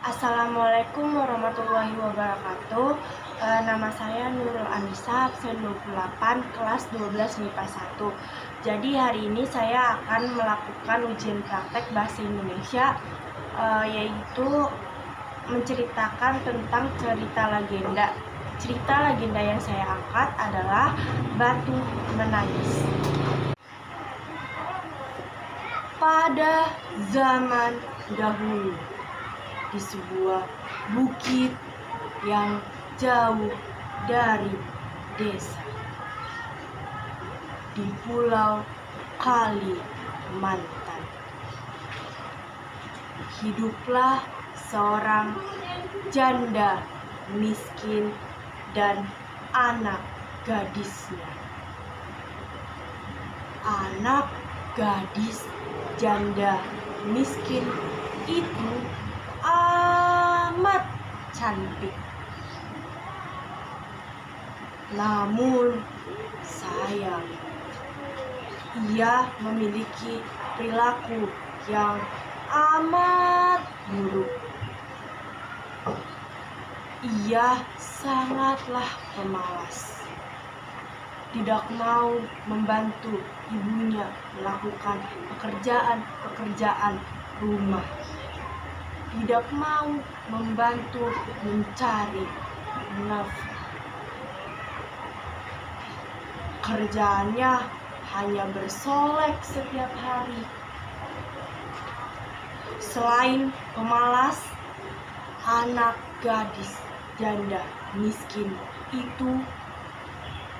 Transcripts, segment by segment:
Assalamualaikum warahmatullahi wabarakatuh. Nama saya Nurul Anissa, absen 28, kelas 12 MIPA 1. Jadi hari ini saya akan melakukan ujian praktek bahasa Indonesia, yaitu menceritakan tentang cerita legenda. Cerita legenda yang saya angkat adalah Batu Menangis. Pada zaman dahulu, di sebuah bukit yang jauh dari desa, di Pulau Kalimantan, hiduplah seorang janda miskin dan anak gadisnya. Anak gadis janda miskin itu amat cantik. Namun sayang, ia memiliki perilaku yang amat buruk. Ia sangatlah pemalas, tidak mau membantu ibunya melakukan pekerjaan-pekerjaan rumah, tidak mau membantu mencari nafkah. Kerjaannya hanya bersolek setiap hari. Selain pemalas, anak gadis janda miskin itu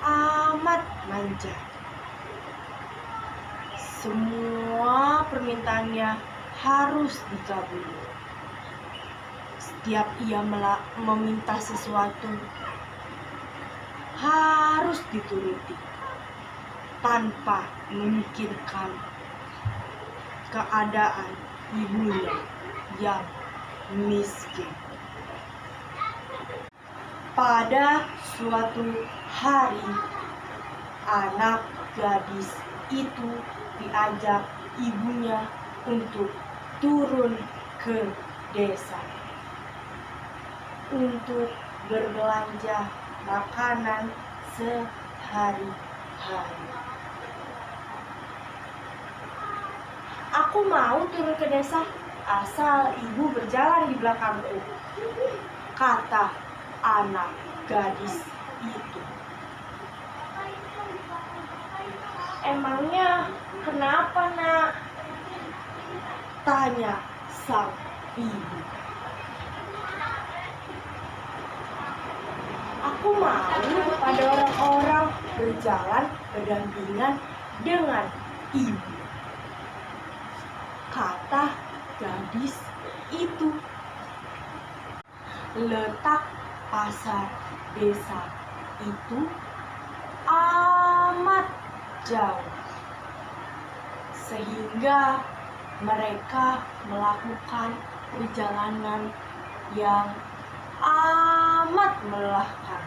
amat manja. Semua permintaannya harus dikabuli. Setiap ia meminta sesuatu harus dituruti, tanpa memikirkan keadaan ibunya yang miskin. Pada suatu hari, anak gadis itu diajak ibunya untuk turun ke desa untuk berbelanja makanan sehari-hari. "Aku mau turun ke desa, asal ibu berjalan di belakangku," kata anak gadis itu. "Emangnya kenapa, Nak?" tanya sang ibu. "Aku mau pada orang-orang berjalan berdampingan dengan ibu," kata gadis itu. Letak pasar desa itu amat jauh, sehingga mereka melakukan perjalanan yang amat melelahkan.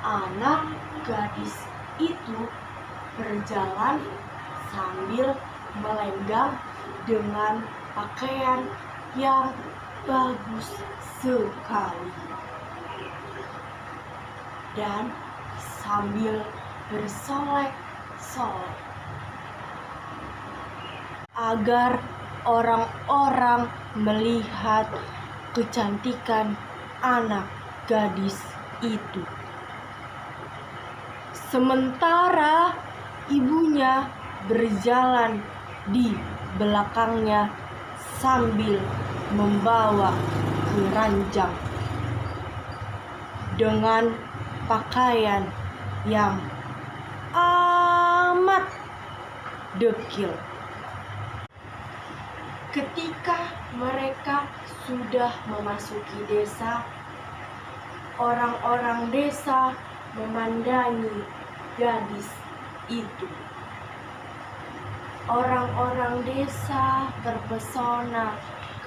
Anak gadis itu berjalan sambil melenggang dengan pakaian yang bagus sekali dan sambil bersolek-solek agar orang-orang melihat kecantikan anak gadis itu. Sementara ibunya berjalan di belakangnya sambil membawa keranjang dengan pakaian yang amat dekil. Ketika mereka sudah memasuki desa, orang-orang desa memandangi gadis itu. Orang-orang desa terpesona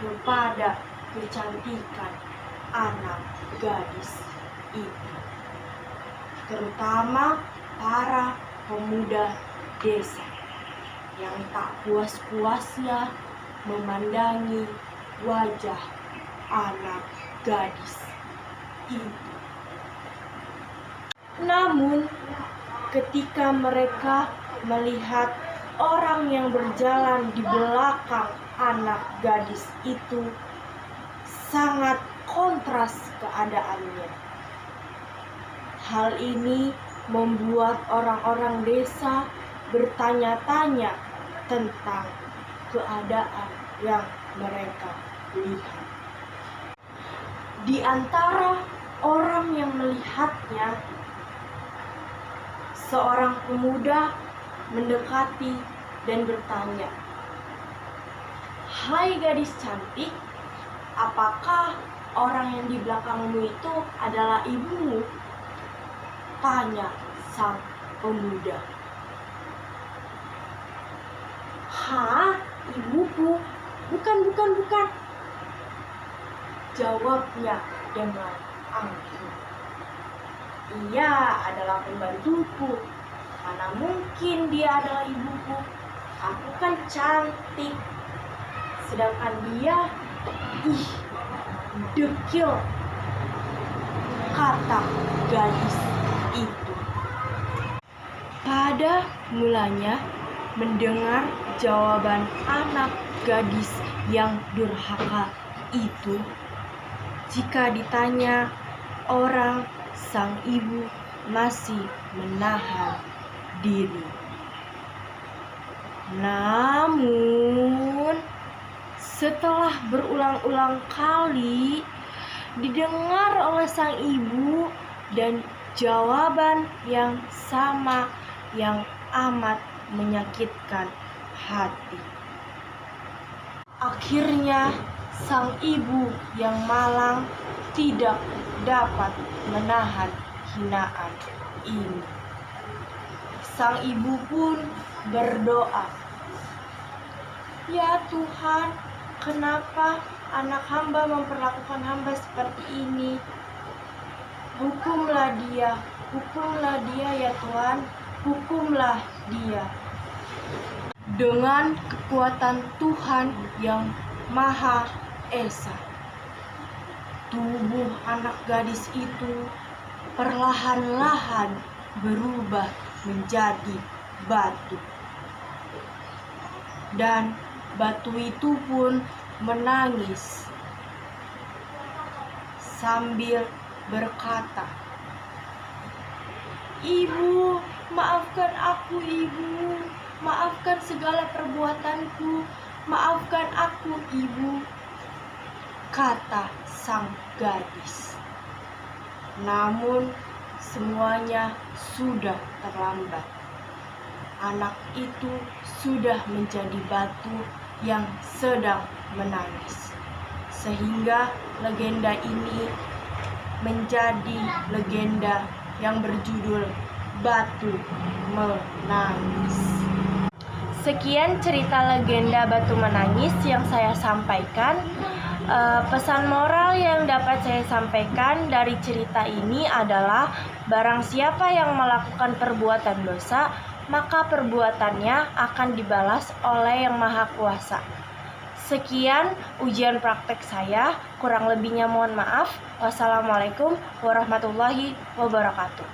kepada kecantikan anak gadis itu, terutama para pemuda desa yang tak puas-puasnya memandangi wajah anak gadis itu. Namun, ketika mereka melihat orang yang berjalan di belakang anak gadis itu, sangat kontras keadaannya. Hal ini membuat orang-orang desa bertanya-tanya tentang keadaan yang mereka lihat. Di antara orang yang melihatnya, seorang pemuda mendekati dan bertanya, "Hai gadis cantik, apakah orang yang di belakangmu itu adalah ibumu?" Tanya sang pemuda. "Hah, ibuku? Bukan. Jawabnya dengan angkuh. "Ia adalah pembantuku. Mana mungkin dia adalah ibuku? Aku kan cantik. Sedangkan dia, dekil," kata gadis itu. Pada mulanya, mendengar jawaban anak gadis yang durhaka itu, jika ditanya orang, sang ibu masih menahan diri. Namun, setelah berulang-ulang kali didengar oleh sang ibu dan jawaban yang sama yang amat menyakitkan hati, akhirnya sang ibu yang malang tidak dapat menahan hinaan ini. Sang ibu pun berdoa, "Ya Tuhan, kenapa anak hamba memperlakukan hamba seperti ini? Hukumlah dia ya Tuhan, hukumlah dia." Dengan kekuatan Tuhan yang Maha Esa, tubuh anak gadis itu perlahan-lahan berubah menjadi batu. Dan batu itu pun menangis sambil berkata, "Ibu, maafkan aku, Ibu. Maafkan segala perbuatanku. Maafkan aku, Ibu," kata sang gadis. Namun semuanya sudah terlambat. Anak itu sudah menjadi batu yang sedang menangis. Sehingga legenda ini menjadi legenda yang berjudul Batu Menangis. Sekian cerita legenda Batu Menangis yang saya sampaikan. Pesan moral yang dapat saya sampaikan dari cerita ini adalah barang siapa yang melakukan perbuatan dosa, maka perbuatannya akan dibalas oleh Yang Maha Kuasa. Sekian ujian praktek saya, kurang lebihnya mohon maaf. Wassalamualaikum warahmatullahi wabarakatuh.